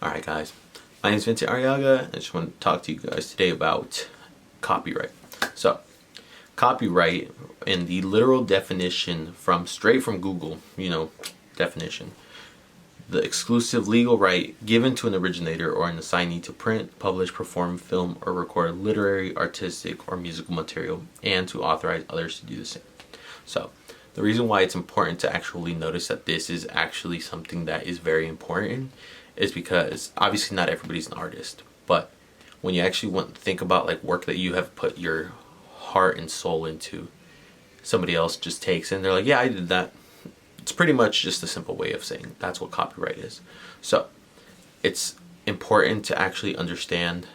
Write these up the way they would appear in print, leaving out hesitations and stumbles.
Alright guys, my name is Vincent Arriaga and I just want to talk to you guys today about copyright. So, copyright in the literal definition straight from Google, definition. The exclusive legal right given to an originator or an assignee to print, publish, perform, film, or record literary, artistic, or musical material, and to authorize others to do the same. So, the reason why it's important to actually notice that this is actually something that is very important is because obviously not everybody's an artist, but when you actually want to think about like work that you have put your heart and soul into, somebody else just takes it and they're like, yeah, I did that. It's pretty much just a simple way of saying that's what copyright is. So it's important to actually understand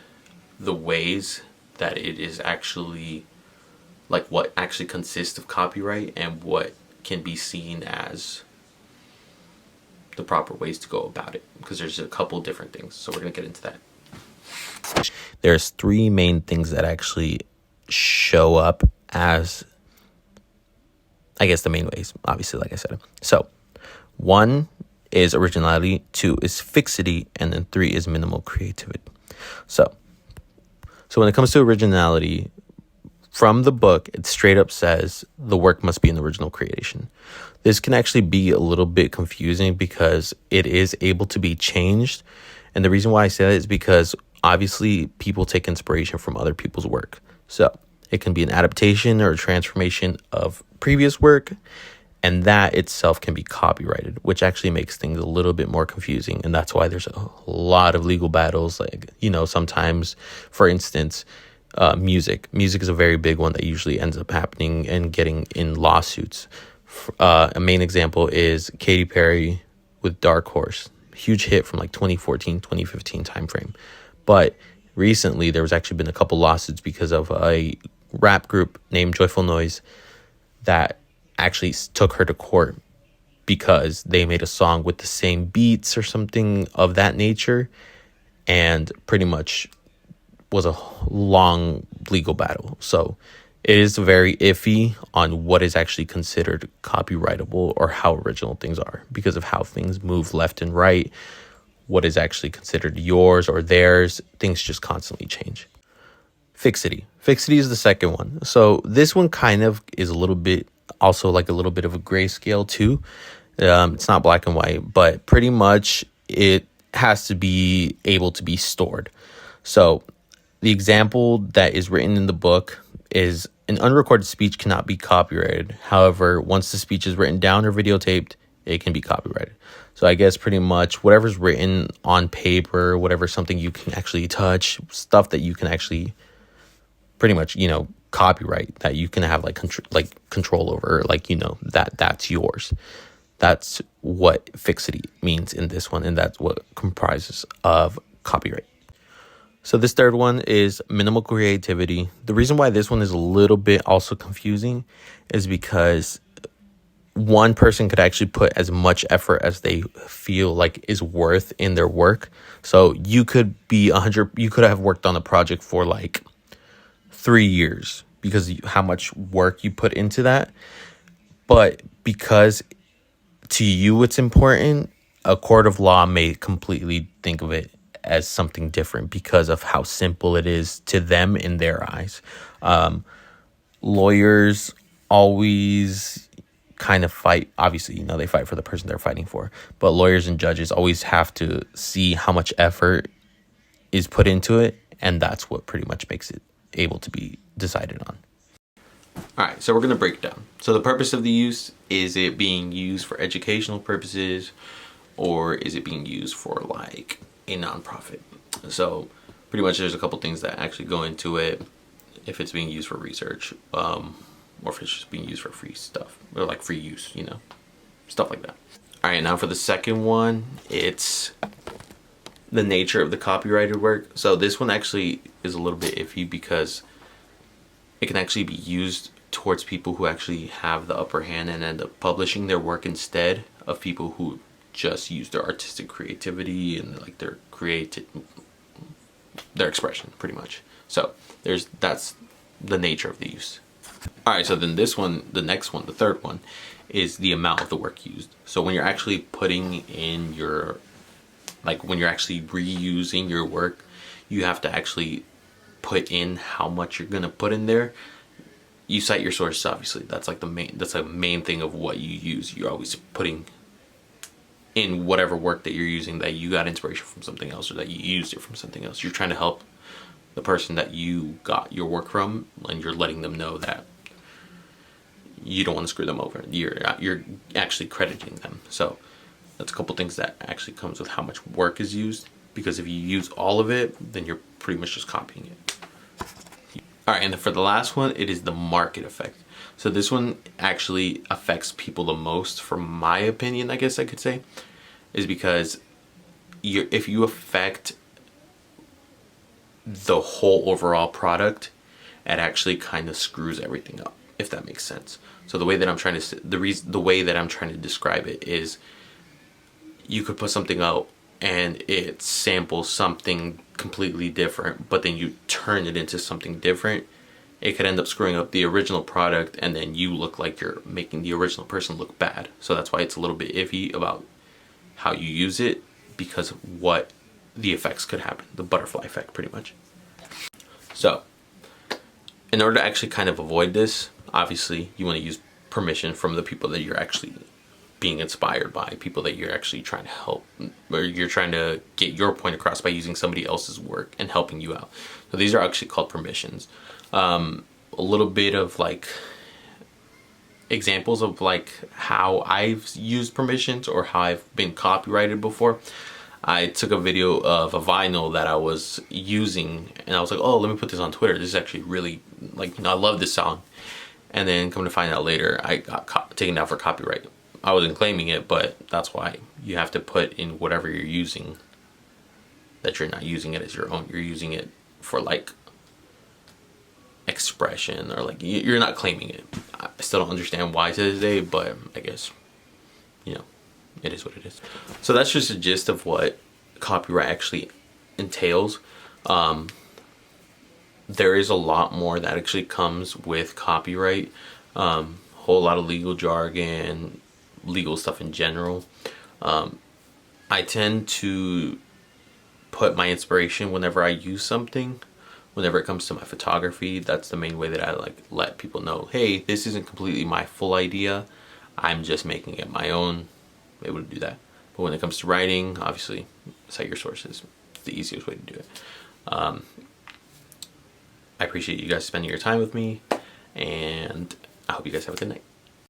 the ways that it is actually like what actually consists of copyright and what can be seen as the proper ways to go about it, because there's a couple different things, so we're going to get into that. There's three main things that actually show up as, I guess, the main ways, obviously, like I said. So one is originality, two is fixity, and then three is minimal creativity. So when it comes to originality, from the book, it straight up says the work must be an original creation. This can actually be a little bit confusing because it is able to be changed. And the reason why I say that is because obviously people take inspiration from other people's work. So it can be an adaptation or a transformation of previous work, and that itself can be copyrighted, which actually makes things a little bit more confusing. And that's why there's a lot of legal battles. Like, sometimes, for instance, music is a very big one that usually ends up happening and getting in lawsuits. A main example is Katy Perry with Dark Horse, huge hit from like 2014 2015 timeframe. But recently there was actually been a couple lawsuits because of a rap group named Joyful Noise that actually took her to court because they made a song with the same beats or something of that nature, and pretty much was a long legal battle. So it is very iffy on what is actually considered copyrightable or how original things are, because of how things move left and right. What is actually considered yours or theirs, things just constantly change. Fixity is the second one. So this one kind of is a little bit also like a little bit of a grayscale too. It's not black and white, but pretty much it has to be able to be stored. So the example that is written in the book is an unrecorded speech cannot be copyrighted. However, once the speech is written down or videotaped, it can be copyrighted. So I guess pretty much whatever's written on paper, whatever, something you can actually touch, stuff that you can actually pretty much, copyright, that you can have like control over, like, that's yours. That's what fixity means in this one, and that's what comprises of copyright. So this third one is minimal creativity. The reason why this one is a little bit also confusing is because one person could actually put as much effort as they feel like is worth in their work. So you could you could have worked on a project for like 3 years because how much work you put into that. But because to you it's important, a court of law may completely think of it as something different because of how simple it is to them in their eyes. Lawyers always kind of fight. Obviously, they fight for the person they're fighting for. But lawyers and judges always have to see how much effort is put into it, and that's what pretty much makes it able to be decided on. All right, so we're going to break it down. So the purpose of the use, is it being used for educational purposes, or is it being used for like a nonprofit? So pretty much there's a couple things that actually go into it. If it's being used for research, or if it's just being used for free stuff, or like free use, stuff like that. All right, now for the second one, it's the nature of the copyrighted work. So this one actually is a little bit iffy because it can actually be used towards people who actually have the upper hand and end up publishing their work instead of people who just use their artistic creativity and like their expression, pretty much. So that's the nature of the use. All right, so then this one, the next one, the third one, is the amount of the work used. So when you're actually putting in your like when you're actually reusing your work, you have to actually put in how much you're gonna put in there. You cite your sources, obviously. That's like that's a main thing of what you use. You're always putting in whatever work that you're using that you got inspiration from something else, or that you used it from something else. You're trying to help the person that you got your work from, and you're letting them know that you don't want to screw them over. You're actually crediting them. So that's a couple things that actually comes with how much work is used, because if you use all of it, then you're pretty much just copying it. All right, and then for the last one, it is the market effect. So this one actually affects people the most, from my opinion, I guess I could say, is because if you affect the whole overall product, it actually kind of screws everything up, if that makes sense. So the way that I'm trying to describe it is, you could put something out and it samples something completely different, but then you turn it into something different. It could end up screwing up the original product, and then you look like you're making the original person look bad. So that's why it's a little bit iffy about how you use it, because of what the effects could happen, the butterfly effect pretty much. So in order to actually kind of avoid this, obviously you want to use permission from the people that you're actually being inspired by, people that you're actually trying to help, or you're trying to get your point across by using somebody else's work and helping you out. So these are actually called permissions. A little bit of like examples of like how I've used permissions or how I've been copyrighted before. I took a video of a vinyl that I was using, and I was like, oh, let me put this on Twitter. This is actually really, like, I love this song. And then come to find out later, I got taken down for copyright. I wasn't claiming it, but that's why you have to put in whatever you're using, that you're not using it as your own. You're using it for like expression, or like you're not claiming it. I still don't understand why to this day, but I guess, you know, it is what it is. So that's just a gist of what copyright actually entails. There is a lot more that actually comes with copyright. Whole lot of legal jargon, legal stuff in general. I tend to put my inspiration whenever I use something. Whenever it comes to my photography, that's the main way that I like let people know, hey, this isn't completely my full idea. I'm just making it my own. Able to do that. But when it comes to writing, obviously, cite your sources. It's the easiest way to do it. I appreciate you guys spending your time with me, and I hope you guys have a good night.